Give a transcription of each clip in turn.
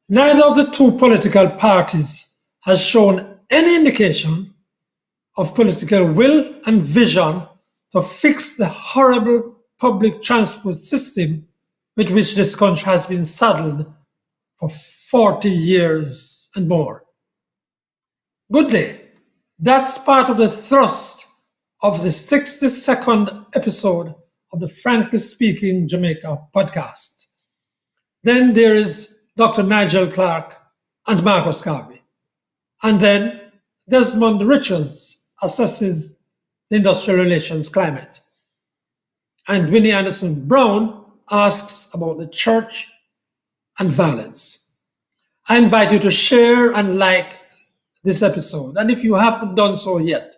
Neither of the two political parties has shown any indication of political will and vision to fix the horrible public transport system with which this country has been saddled for 40 years and more. Good day. That's part of the thrust of the 62nd episode of the Frankly Speaking Jamaica podcast. Then there is Dr. Nigel Clarke and Marcus Garvey. And then Desmond Richards assesses the industrial relations climate. And Winnie Anderson Brown asks about the church and violence. I invite you to share and like this episode. And if you haven't done so yet,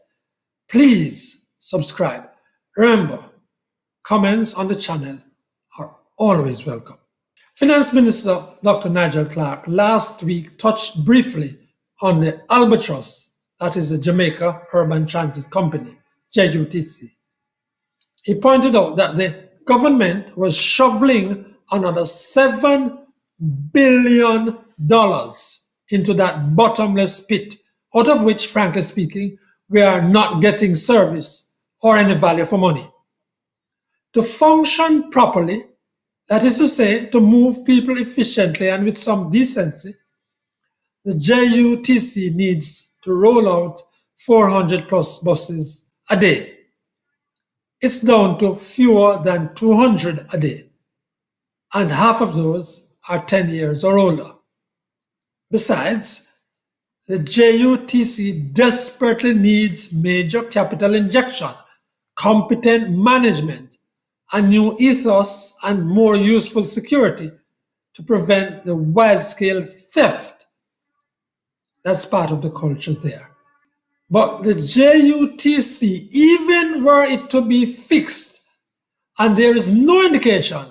please subscribe. Remember, comments on the channel are always welcome. Finance Minister Dr. Nigel Clarke last week touched briefly on the albatross, that is the Jamaica Urban Transit Company, JUTC. He pointed out that the government was shoveling another $7 billion into that bottomless pit, out of which, frankly speaking, we are not getting service or any value for money. To function properly, that is to say, to move people efficiently and with some decency, the JUTC needs to roll out 400 plus buses a day. It's down to fewer than 200 a day, and half of those are 10 years or older. Besides, the JUTC desperately needs major capital injection, competent management, a new ethos, and more useful security to prevent the wide-scale theft that's part of the culture there. But the JUTC, even were it to be fixed, and there is no indication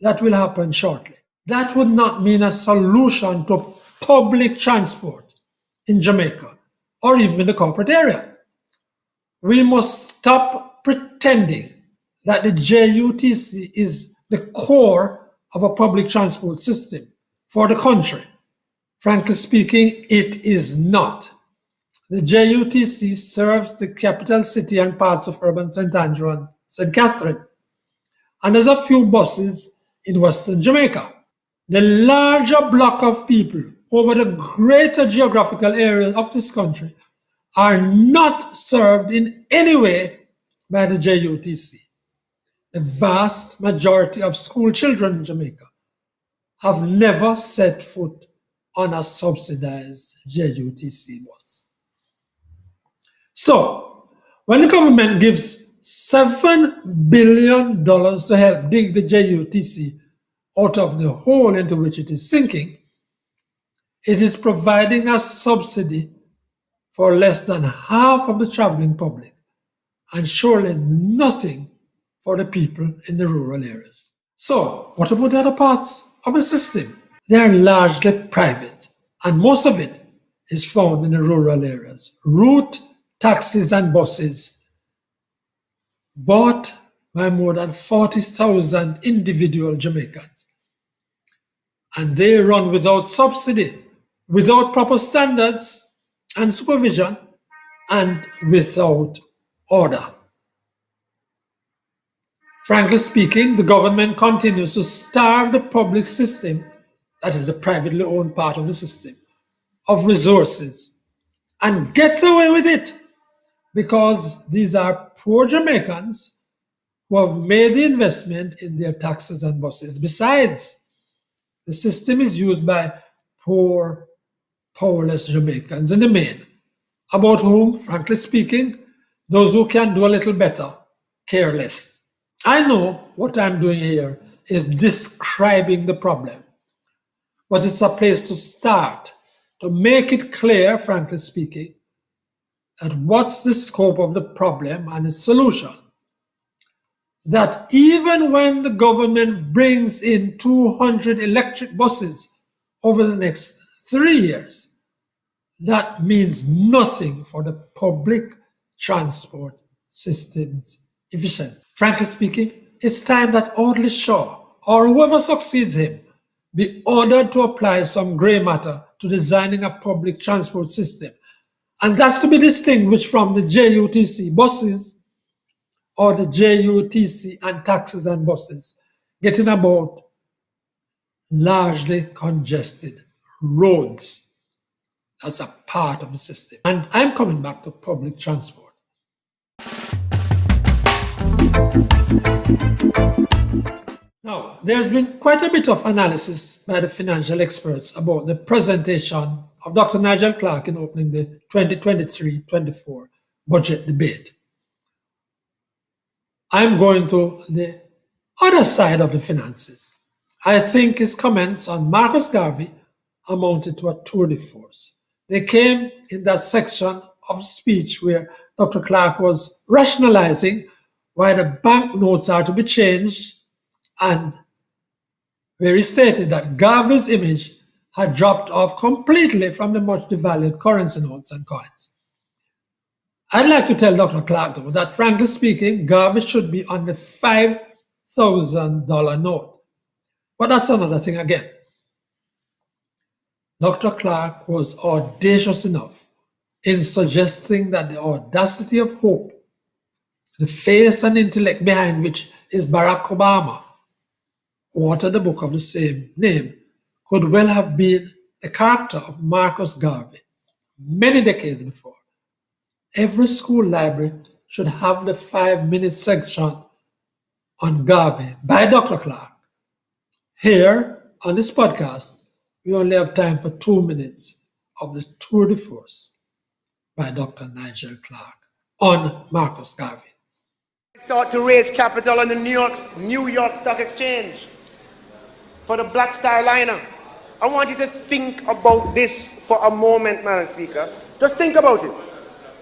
that will happen shortly, that would not mean a solution to public transport in Jamaica or even in the corporate area. We must stop pretending that the JUTC is the core of a public transport system for the country. Frankly speaking, it is not. The JUTC serves the capital city and parts of urban St. Andrew and St. Catherine, and there's a few buses in Western Jamaica. The larger block of people over the greater geographical area of this country are not served in any way by the JUTC. The vast majority of school children in Jamaica have never set foot on a subsidized JUTC bus. So, when the government gives $7 billion to help dig the JUTC out of the hole into which it is sinking, it is providing a subsidy for less than half of the traveling public, and surely nothing for the people in the rural areas. So, what about the other parts of the system? They are largely private, and most of it is found in the rural areas. Route taxis and buses bought by more than 40,000 individual Jamaicans. And they run without subsidy, without proper standards and supervision, and without order. Frankly speaking, the government continues to starve the public system, that is the privately owned part of the system, of resources, and gets away with it because these are poor Jamaicans who have made the investment in their taxis and buses. Besides, the system is used by poor, powerless Jamaicans in the main, about whom, frankly speaking, those who can do a little better care less. I know what I'm doing here is describing the problem, but it's a place to start, to make it clear, frankly speaking, that what's the scope of the problem and its solution. That even when the government brings in 200 electric buses over the next 3 years, that means nothing for the public transport system's efficiency. Frankly speaking, it's time that Audley Shaw or whoever succeeds him be ordered to apply some grey matter to designing a public transport system. And that's to be distinguished from the JUTC buses or the JUTC and taxis and buses getting about largely congested roads. That's a part of the system. And I'm coming back to public transport. Now, there's been quite a bit of analysis by the financial experts about the presentation of Dr. Nigel Clarke in opening the 2023-24 budget debate. I'm going to the other side of the finances. I think his comments on Marcus Garvey amounted to a tour de force. They came in that section of speech where Dr. Clarke was rationalizing why the banknotes are to be changed, and where he stated that Garvey's image had dropped off completely from the much devalued currency notes and coins. I'd like to tell Dr. Clarke, though, that frankly speaking, Garvey should be on the $5,000 note. But that's another thing again. Dr. Clarke was audacious enough in suggesting that the audacity of hope, the face and intellect behind which is Barak Obama, who authored the book of the same name, could well have been the character of Marcus Garvey many decades before. Every school library should have the 5-minute section on Garvey by Dr. Clarke. Here on this podcast, we only have time for 2 minutes of the tour de force by Dr. Nigel Clarke on Marcus Garvey. Sought to raise capital on the New York Stock Exchange for the Black Star Liner. I want you to think about this for a moment, Madam Speaker. Just think about it.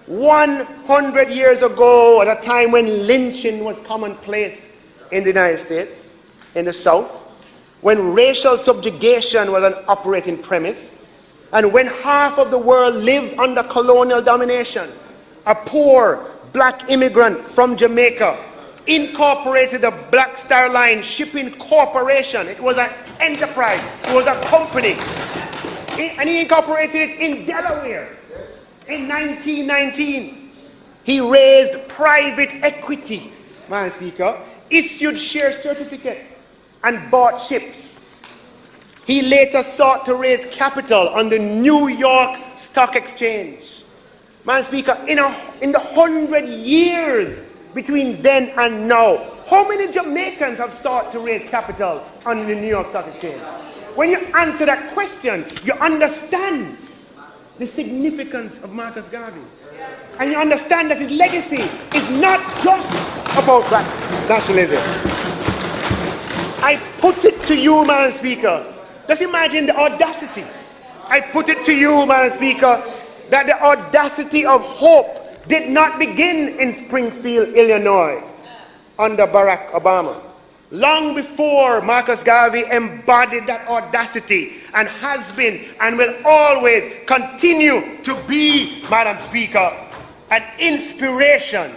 100 years ago, at a time when lynching was commonplace in the United States, in the South, when racial subjugation was an operating premise, and when half of the world lived under colonial domination, a poor black immigrant from Jamaica incorporated the Black Star Line Shipping Corporation. It was an enterprise, it was a company, and he incorporated it in Delaware. In 1919, he raised private equity, Madam Speaker, issued share certificates, and bought ships. He later sought to raise capital on the New York Stock Exchange. Madam Speaker, in the 100 years between then and now, how many Jamaicans have sought to raise capital on the New York Stock Exchange? When you answer that question, you understand the significance of Marcus Garvey. And you understand that his legacy is not just about black nationalism. I put it to you, Madam Speaker, just imagine the audacity. I put it to you, Madam Speaker, that the audacity of hope did not begin in Springfield, Illinois, under Barak Obama. Long before Marcus Garvey embodied that audacity and has been and will always continue to be, Madam Speaker, an inspiration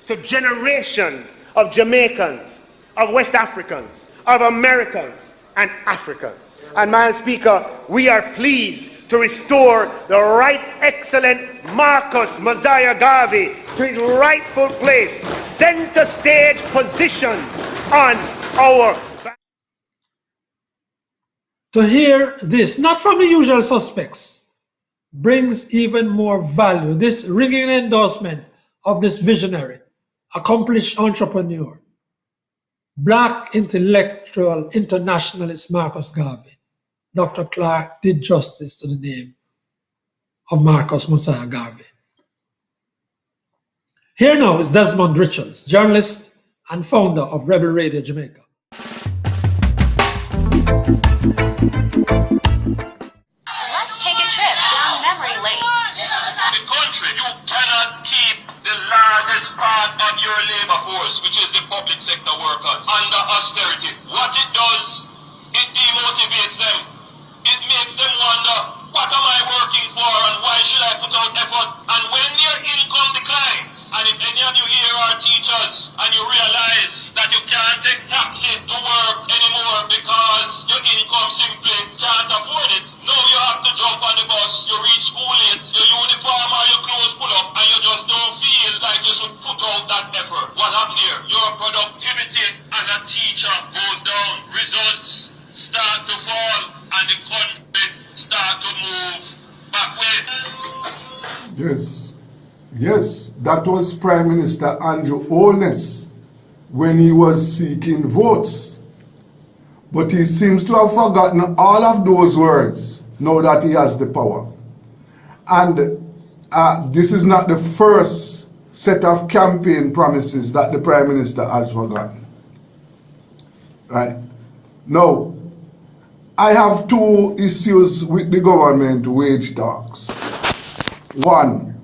to generations of Jamaicans, of West Africans, of Americans and Africans. And Madam Speaker, we are pleased to restore the right excellent Marcus Mosiah Garvey to his rightful place, center stage position on our back. To hear this, not from the usual suspects, brings even more value. This ringing endorsement of this visionary, accomplished entrepreneur, black intellectual internationalist Marcus Garvey. Dr. Clarke did justice to the name of Marcus Mosiah Garvey. Here now is Desmond Richards, journalist and founder of Rebel Radio Jamaica. Let's take a trip down memory lane. The country, you cannot keep the largest part of your labor force, which is the public sector workers, under austerity. What it does, it demotivates them. It makes them wonder, what am I working for and why should I put out effort? And when their income declines, and if any of you here are teachers and you realize that you can't take taxi to work anymore jump on the bus, you reach school late, your uniform or your clothes pull up, and you just don't feel like you should put out that effort. What happened here? Your productivity as a teacher goes down. Results start to fall, and the country start to move backward. Yes, that was Prime Minister Andrew Holness when he was seeking votes. But he seems to have forgotten all of those words now that he has the power. And this is not the first set of campaign promises that the Prime Minister has forgotten. Right? Now, I have two issues with the government wage talks. One,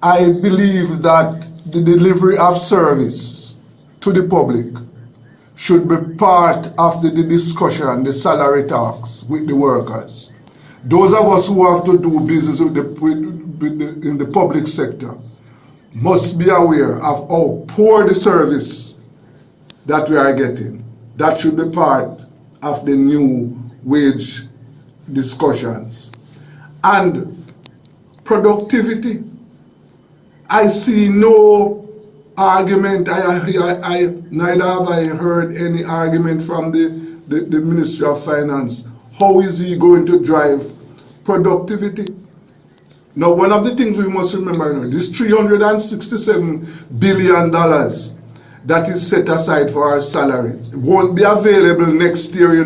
I believe that the delivery of service to the public should be part of the discussion, the salary talks with the workers. Those of us who have to do business in the public sector must be aware of how poor the service that we are getting. That should be part of the new wage discussions. And productivity, I see no argument. Neither have I heard any argument from the Ministry of Finance. How is he going to drive productivity? Now, one of the things we must remember, this $367 billion that is set aside for our salaries won't be available next year,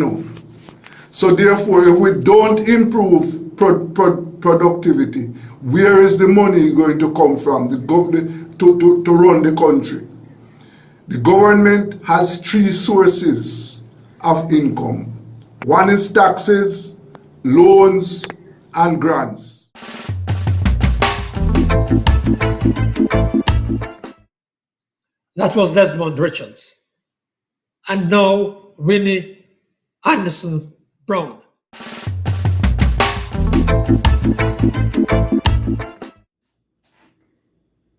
So therefore, if we don't improve productivity, where is the money going to come from to run the country? The government has three sources of income. One is taxes, loans, and grants. That was Desmond Richards. And now Winnie Anderson Brown.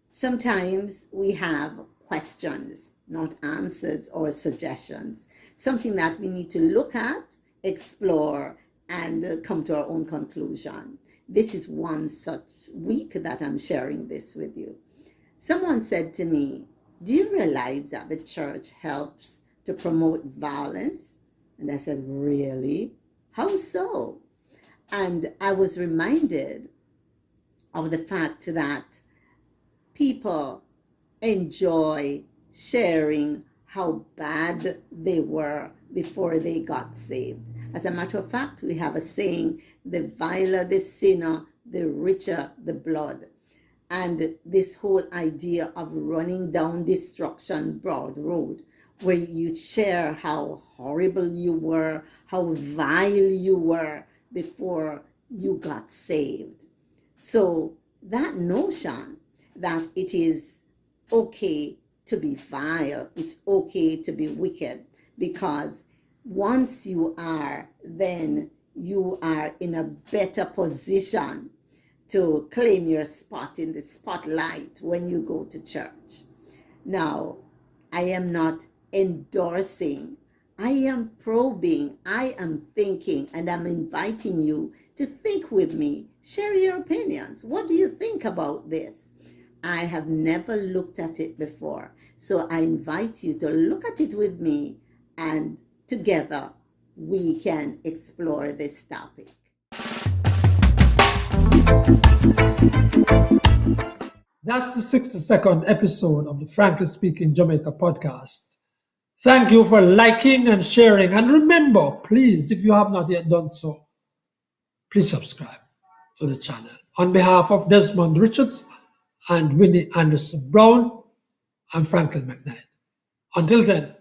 Sometimes we have questions, not answers or suggestions, something that we need to look at, explore, and come to our own conclusion. This is one such week that I'm sharing this with you. Someone said to me, do you realize that the church helps to promote violence? And I said, really? How so? And I was reminded of the fact that people enjoy sharing how bad they were before they got saved. As a matter of fact, we have a saying, the viler the sinner, the richer the blood. And this whole idea of running down destruction broad road, where you share how horrible you were, how vile you were before you got saved. So that notion that it is okay to be vile, it's okay to be wicked, because once you are, then you are in a better position to claim your spot in the spotlight when you go to church. Now, I am not endorsing, I am probing, I am thinking, and I'm inviting you to think with me. Share your opinions. What do you think about this? I have never looked at it before, so I invite you to look at it with me, and together we can explore this topic. That's the 62nd episode of the Frankly Speaking Jamaica podcast. Thank you for liking and sharing. And remember, please, if you have not yet done so, please subscribe to the channel. On behalf of Desmond Richards and Winnie Anderson Brown, I'm Franklin McKnight. Until then.